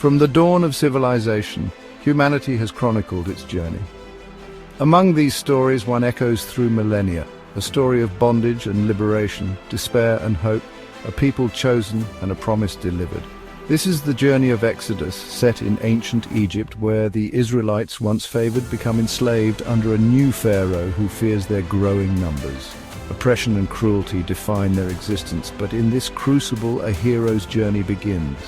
From the dawn of civilization, humanity has chronicled its journey. Among these stories, one echoes through millennia, a story of bondage and liberation, despair and hope, a people chosen and a promise delivered. This is the journey of Exodus, set in ancient Egypt, where the Israelites, once favored, become enslaved under a new pharaoh who fears their growing numbers. Oppression and cruelty define their existence, but in this crucible a hero's journey begins.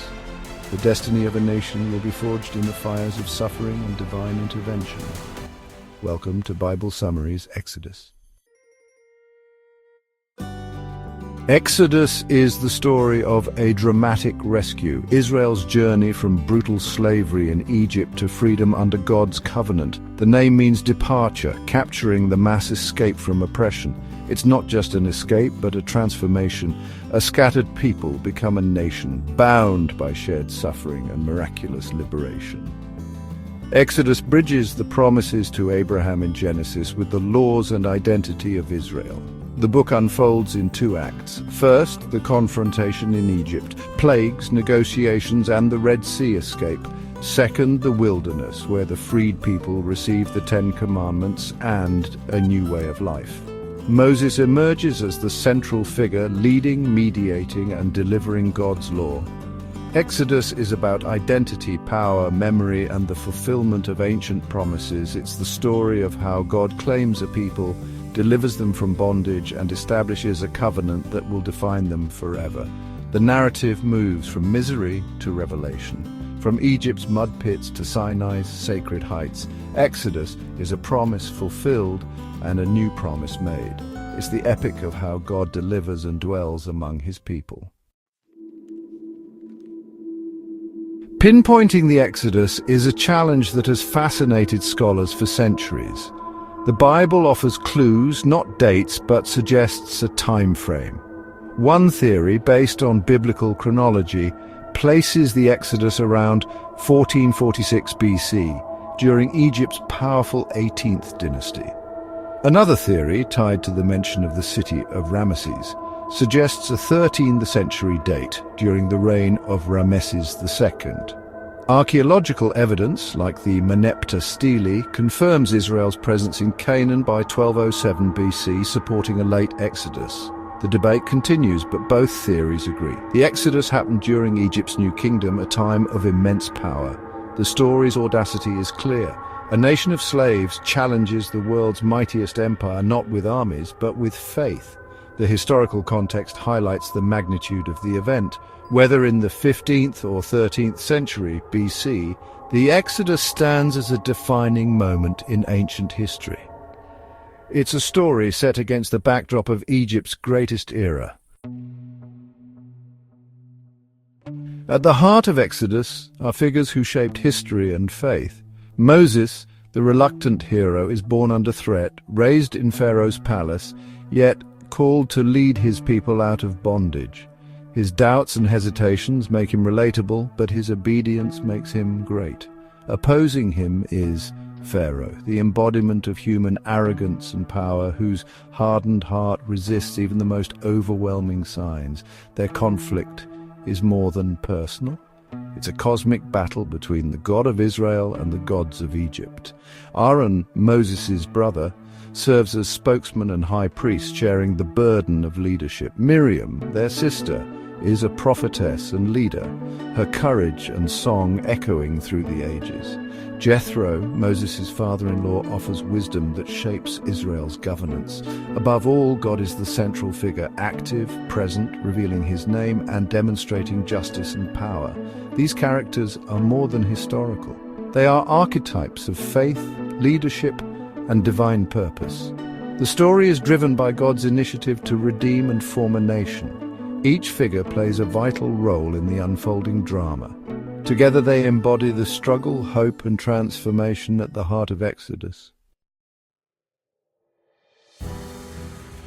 The destiny of a nation will be forged in the fires of suffering and divine intervention. Welcome to Bible Summaries Exodus. Exodus is the story of a dramatic rescue, Israel's journey from brutal slavery in Egypt to freedom under God's covenant. The name means departure, capturing the mass escape from oppression. It's not just an escape, but a transformation. A scattered people become a nation, bound by shared suffering and miraculous liberation. Exodus bridges the promises to Abraham in Genesis with the laws and identity of Israel. The book unfolds in two acts. First, the confrontation in Egypt, plagues, negotiations, and the Red Sea escape. Second, the wilderness, where the freed people receive the Ten Commandments and a new way of life. Moses emerges as the central figure, leading, mediating, and delivering God's law. Exodus is about identity, power, memory, and the fulfillment of ancient promises. It's the story of how God claims a people, delivers them from bondage, and establishes a covenant that will define them forever. The narrative moves from misery to revelation, from Egypt's mud pits to Sinai's sacred heights. Exodus is a promise fulfilled and a new promise made. It's the epic of how God delivers and dwells among his people. Pinpointing the Exodus is a challenge that has fascinated scholars for centuries. The Bible offers clues, not dates, but suggests a time frame. One theory, based on biblical chronology, places the Exodus around 1446 BC, during Egypt's powerful 18th dynasty. Another theory, tied to the mention of the city of Ramesses, suggests a 13th century date, during the reign of Ramesses II. Archaeological evidence, like the Merneptah stele, confirms Israel's presence in Canaan by 1207 BC, supporting a late Exodus. The debate continues, but both theories agree. The Exodus happened during Egypt's New Kingdom, a time of immense power. The story's audacity is clear. A nation of slaves challenges the world's mightiest empire, not with armies, but with faith. The historical context highlights the magnitude of the event. Whether in the 15th or 13th century BC, the Exodus stands as a defining moment in ancient history. It's a story set against the backdrop of Egypt's greatest era. At the heart of Exodus are figures who shaped history and faith. Moses, the reluctant hero, is born under threat, raised in Pharaoh's palace, yet called to lead his people out of bondage. His doubts and hesitations make him relatable, but his obedience makes him great. Opposing him is Pharaoh, the embodiment of human arrogance and power, whose hardened heart resists even the most overwhelming signs. Their conflict is more than personal. It's a cosmic battle between the God of Israel and the gods of Egypt. Aaron, Moses' brother, serves as spokesman and high priest, sharing the burden of leadership. Miriam, their sister, is a prophetess and leader, her courage and song echoing through the ages. Jethro, Moses' father-in-law, offers wisdom that shapes Israel's governance. Above all, God is the central figure, active, present, revealing his name and demonstrating justice and power. These characters are more than historical. They are archetypes of faith, leadership, and divine purpose. The story is driven by God's initiative to redeem and form a nation. Each figure plays a vital role in the unfolding drama. Together they embody the struggle, hope, and transformation at the heart of Exodus.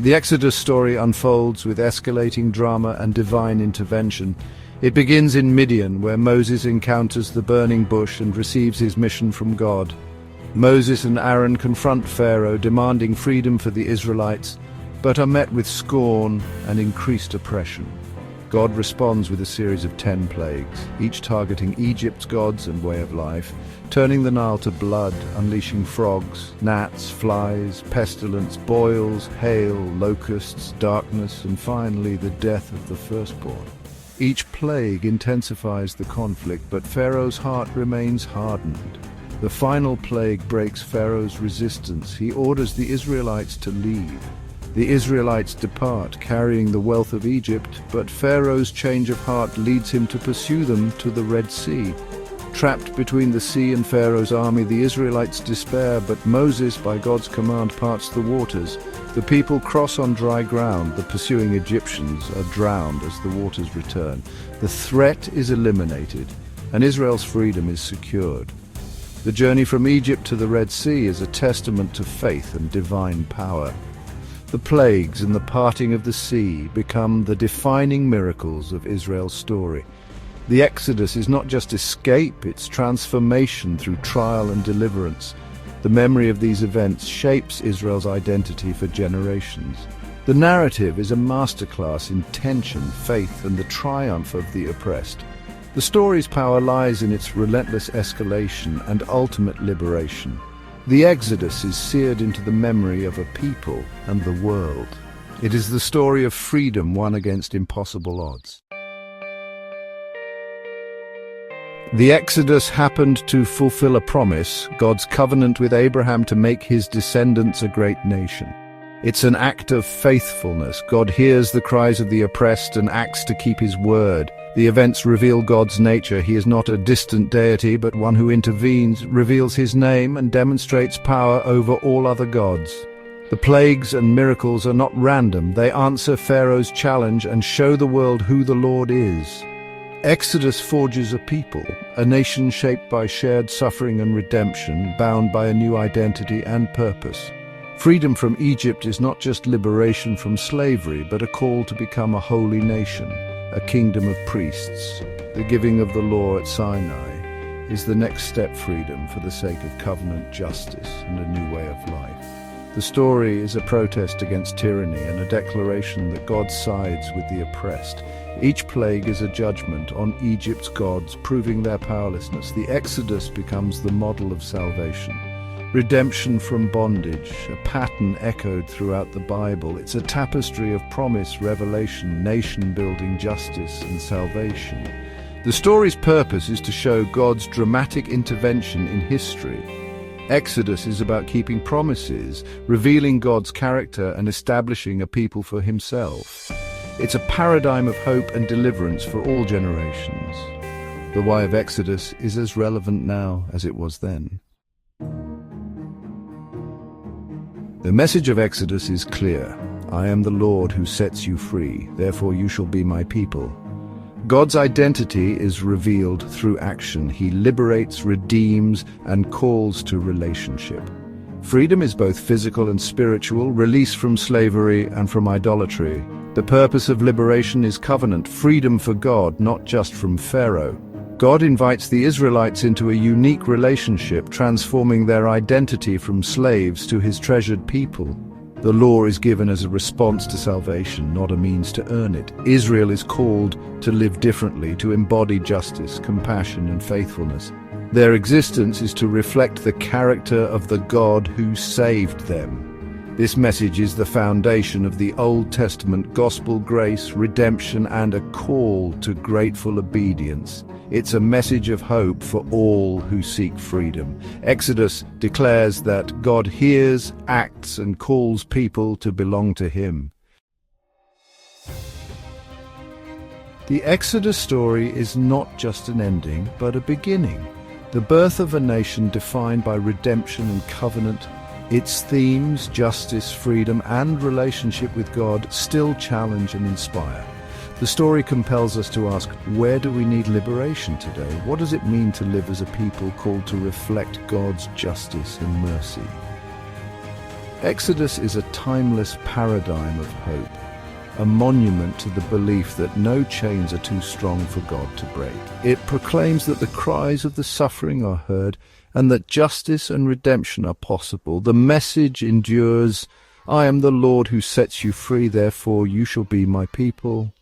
The Exodus story unfolds with escalating drama and divine intervention. It begins in Midian, where Moses encounters the burning bush and receives his mission from God. Moses and Aaron confront Pharaoh, demanding freedom for the Israelites, but are met with scorn and increased oppression. God responds with a series of 10 plagues, each targeting Egypt's gods and way of life, turning the Nile to blood, unleashing frogs, gnats, flies, pestilence, boils, hail, locusts, darkness, and finally the death of the firstborn. Each plague intensifies the conflict, but Pharaoh's heart remains hardened. The final plague breaks Pharaoh's resistance. He orders the Israelites to leave. The Israelites depart, carrying the wealth of Egypt, but Pharaoh's change of heart leads him to pursue them to the Red Sea. Trapped between the sea and Pharaoh's army, the Israelites despair, but Moses, by God's command, parts the waters. The people cross on dry ground. The pursuing Egyptians are drowned as the waters return. The threat is eliminated, and Israel's freedom is secured. The journey from Egypt to the Red Sea is a testament to faith and divine power. The plagues and the parting of the sea become the defining miracles of Israel's story. The Exodus is not just escape, it's transformation through trial and deliverance. The memory of these events shapes Israel's identity for generations. The narrative is a masterclass in tension, faith, and the triumph of the oppressed. The story's power lies in its relentless escalation and ultimate liberation. The Exodus is seared into the memory of a people and the world. It is the story of freedom won against impossible odds. The Exodus happened to fulfill a promise, God's covenant with Abraham to make his descendants a great nation. It's an act of faithfulness. God hears the cries of the oppressed and acts to keep his word. The events reveal God's nature. He is not a distant deity, but one who intervenes, reveals his name, and demonstrates power over all other gods. The plagues and miracles are not random. They answer Pharaoh's challenge and show the world who the Lord is. Exodus forges a people, a nation shaped by shared suffering and redemption, bound by a new identity and purpose. Freedom from Egypt is not just liberation from slavery, but a call to become a holy nation, a kingdom of priests. The giving of the law at Sinai is the next step freedom for the sake of covenant justice and a new way of life. The story is a protest against tyranny and a declaration that God sides with the oppressed. Each plague is a judgment on Egypt's gods, proving their powerlessness. The Exodus becomes the model of salvation. Redemption from bondage, a pattern echoed throughout the Bible. It's a tapestry of promise, revelation, nation-building, justice, and salvation. The story's purpose is to show God's dramatic intervention in history. Exodus is about keeping promises, revealing God's character, and establishing a people for himself. It's a paradigm of hope and deliverance for all generations. The why of Exodus is as relevant now as it was then. The message of Exodus is clear. I am the Lord who sets you free, therefore you shall be my people. God's identity is revealed through action. He liberates, redeems, and calls to relationship. Freedom is both physical and spiritual, release from slavery and from idolatry. The purpose of liberation is covenant, freedom for God, not just from Pharaoh. God invites the Israelites into a unique relationship, transforming their identity from slaves to his treasured people. The law is given as a response to salvation, not a means to earn it. Israel is called to live differently, to embody justice, compassion, and faithfulness. Their existence is to reflect the character of the God who saved them. This message is the foundation of the Old Testament gospel, grace, redemption, and a call to grateful obedience. It's a message of hope for all who seek freedom. Exodus declares that God hears, acts, and calls people to belong to him. The Exodus story is not just an ending, but a beginning. The birth of a nation defined by redemption and covenant. Its themes, justice, freedom, and relationship with God, still challenge and inspire. The story compels us to ask, where do we need liberation today? What does it mean to live as a people called to reflect God's justice and mercy? Exodus is a timeless paradigm of hope, a monument to the belief that no chains are too strong for God to break. It proclaims that the cries of the suffering are heard and that justice and redemption are possible. The message endures, I am the Lord who sets you free, therefore you shall be my people.